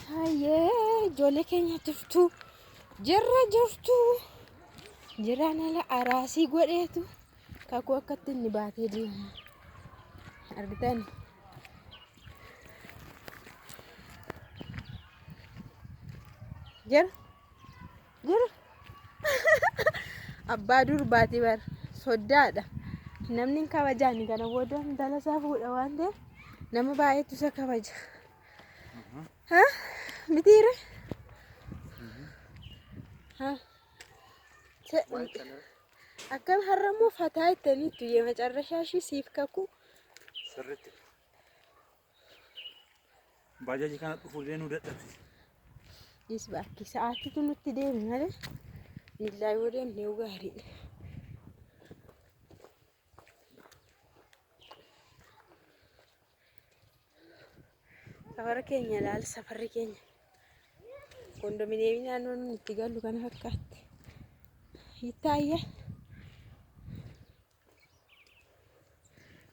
Hayyee ijoollee keenya jirtu jiraan ala araasii godheetu kakuu akkatti inni baatee deemu argitan. Jira abbaa dur baatee bar soddaadha namni kabajaan kana booda intala isaa fuudha waan ta'eef nama baay'eetu isa kabaja. Mitiire akkam har'ammoo fataa ittaniitu የመጨረሻሽ ሲፍከኩ ስርት ባጃጅ ካናጡ ፉሌኑ ደደብሲ ይስባኪ ሰዓቲቱ nutti deemi malee illaa yoo deemnee gaariidha. Safara keenya ilaal safarri keenya kondominiyeemii naannoo nuti itti gallu kana fakkaatti hittaayya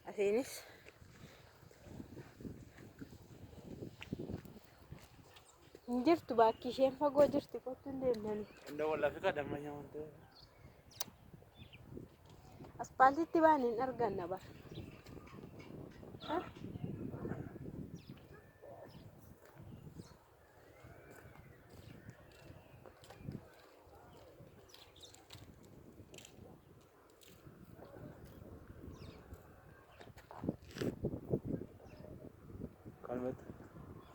aseenis jirtu bakki isheen fagoo jirti kottu hin deemnani እንደ ወላፊ ቀደመኛ ወንተ aspaaltiitti baaniin arganna bara.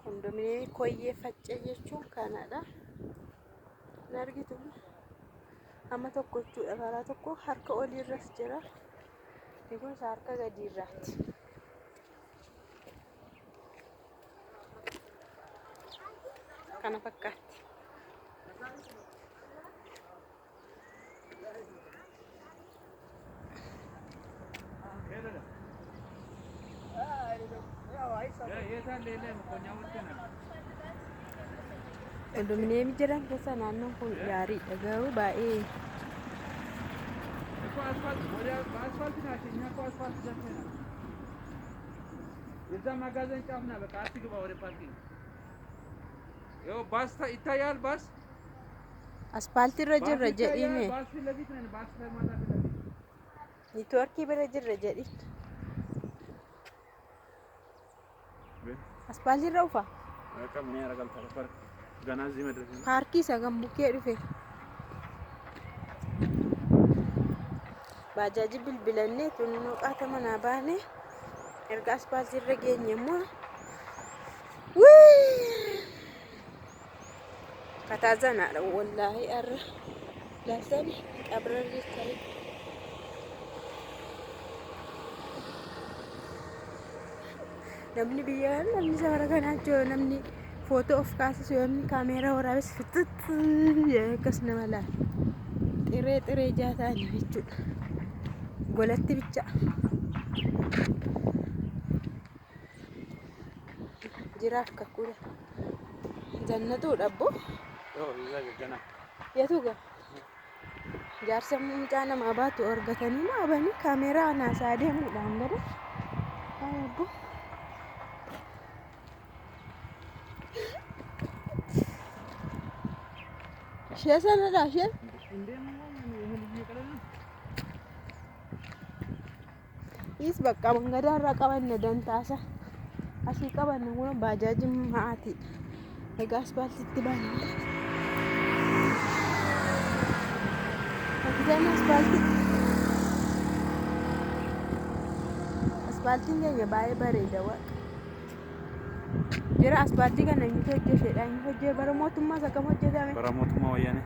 Kondominiyeemii koyyee faccee jechuun kanadha. Argitu amma tokko jechuudha karaa tokko harka oliirras jira kun harka gadiirraati. Kana fakkaatti. Kondominiyeemii jiran keessa naannoon kun gaariidha garuu baay'ee የዛ ማጋዘን ጫፍና በቃ አትግባ ወደ ፓርኪንግ ይኸው ባስ ይታያል። ባስ አስፓልቲ ረጅም ረጀዲሜ ባስ ፊት ለፊት ነን። ባስ ፈርማታ ፊት ለፊት ኔትወርክ በረጅም ረጀዲ አስፓልቲ ረውፋ በቃ ምን ያደርጋል ተፈር ገና እዚህ መድረስ ነው። ፓርኪ ሰገምቡኬ ዱፌ ባጃጅ ብልብለኔ ቱንኑ ቃተመና ባኔ erga aspaaltii irra geenye immoo kataazanaadha wallaahi arra laasani qabrarri ta'e namni biyya namni safara kanaa jiru namni footoo of kaasisu namni kaameeraa waraabes fixxit akkas nama laala xiree jaataan jechuudha golatti bicha jiraaf kakkuudha jannatu dhabbo yetuga jaarsa mucaa namaa baatu argatanii maabanii kaameeraa naasaa deemuudhaan gada abbo ishee sanadha isheen is bakka mangadaarraa qabanne dantaasa asii qabanne kun baajaajiin ma'aatiidha. Egaa aspaaltiitti baanne aspaaltiin keenya baay'ee bareeda waaqa jira. Aspaaltii kana inni hojjetedha. Inni hojjete bara mootummaa isa kam hojjetame? bara mootummaa wayyaanee.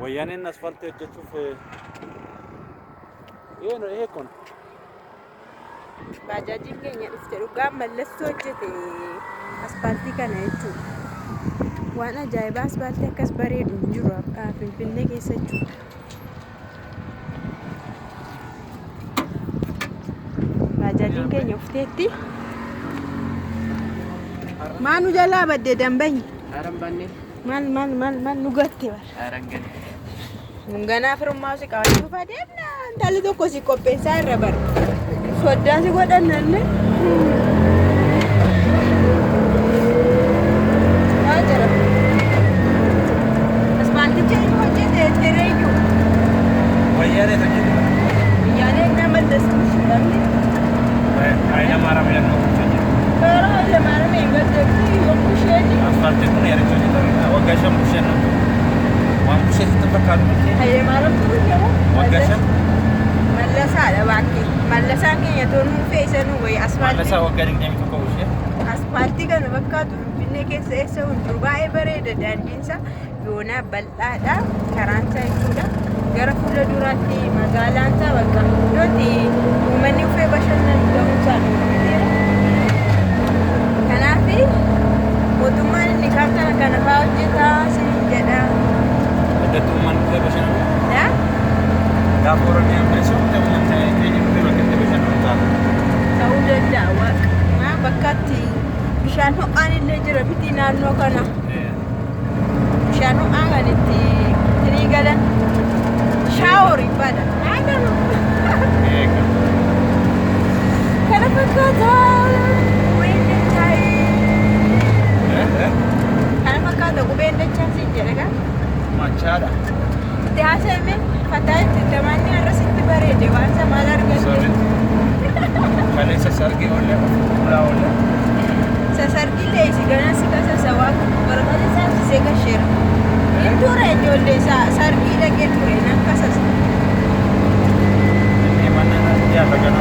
Wayyaaneen aspaaltii hojjechuuf ይሄ እኮ ነው baajaajiin keenya dhufte dhugaa mallastuu hojjete aspaaltii kana jechuudha. Waan ajaa'ibaa aspaaltii akkas bareedu hin jiru Finfinnee keessa jechuudha. Baajaajiin keenya ufteetti maanu jalaa badde dambanyi maal nu gatte bara munganaa firummaa si qabachuu fadeemna intalli tokko si qopheessaa irra bara soddaa si godhannanne Waggashan bushannu. Waan busheessitu fakkaatu miti. Hayyee maaltu jira? Waggashan. Mallasaadha bakkee. Mallasaan keenya toonuu fe'isanuu wayii asfaaltii. Mallasaa waggaa 21 bushee. Asfaaltii kana fakkaatu Finfinnee keessa eessa hundu baay'ee bareeda daandiinsa yoonaa bal'aadha karaan isaa jechuudha. Gara fuula duraatti magaalaan isaa bakka iddootti uummanni dhufee bashannanu ta'uusaa dhuunfateera. Kanaaf mootummaan inni kaartana kana fa'aa hojjetaa siin jedha. Iddootti uummanni dhufee bashannanu. Gaafa Oromiyaan bilisomte uummata keenya dhufee bakka itti bashannanu ta'a. Ta'uu danda'a waaqa bakkaatti bishaan ho'aan illee jira biti naannoo kana. Bishaan ho'aa kan itti galan shaaworii bada. Kana fakkaata qubeen dachaa. Kana fakkaata qubeen dachaa siin jedha kan. Machaadha. Itti haasa'ame fataa itti damanni har'asitti bareede waan isa maal argate. Kaleessa sargii oolle ulaa oolle. Sasargii leessi ganasi kasasa waan barbaade saamsisee gasheera. Ture ijoollee isaa sargii dhaqee ture nan kasasa. Inni mana yaala kana.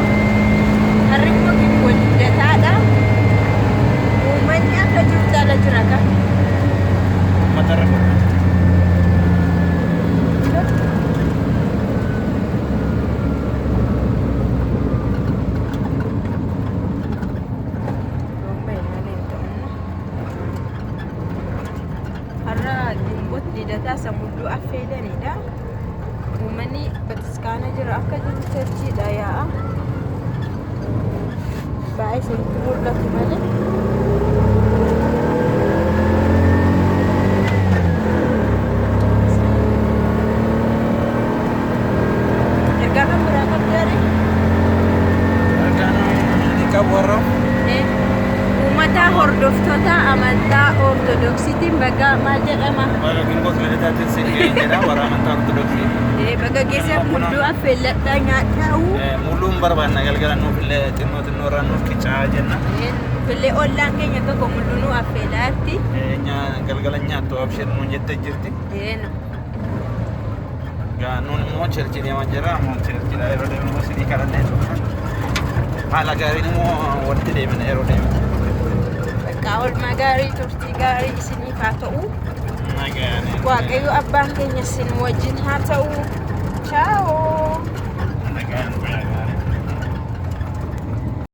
Harri kun guddataadha. Uummanni akka jiru jala jira kan. Matarra kun. Lidataa samudduu affeelanidha. Uummanni bataskaana jira akka jiru cherchiidha yaa'a. Baay'ee isinitti mul'atu malee. Ergaa kan biraa qabdaare? Ergaan ni qabu warra. Uummata hordoftoota amantaa Ortodoksiitiin baga maal jedhama? Baga gingoo filataatiin si'ee jedha warra amantaa Ortodoksii. Baga geessa mulluu affeelladhaa nyaadhaa'u. Mulluun barbaanna galgala nuuf illee xinnoo irraa nuuf qicaa jenna. Fillee ollaan keenya tokko mulluu nu affeelaatti. Galgala nyaattu absheer nuun jettee jirti. Nuun immoo cherchii deemaa jira. Ammoo cherchiidha yeroo deemnu sidii kadhannee haala gaariin immoo walitti deemina yeroo deemnu. Oolmaa gaarii turtii gaarii isiniif haa ta'u. Waaqayyo abbaan keenya isin wajjin haa ta'u. Ciao.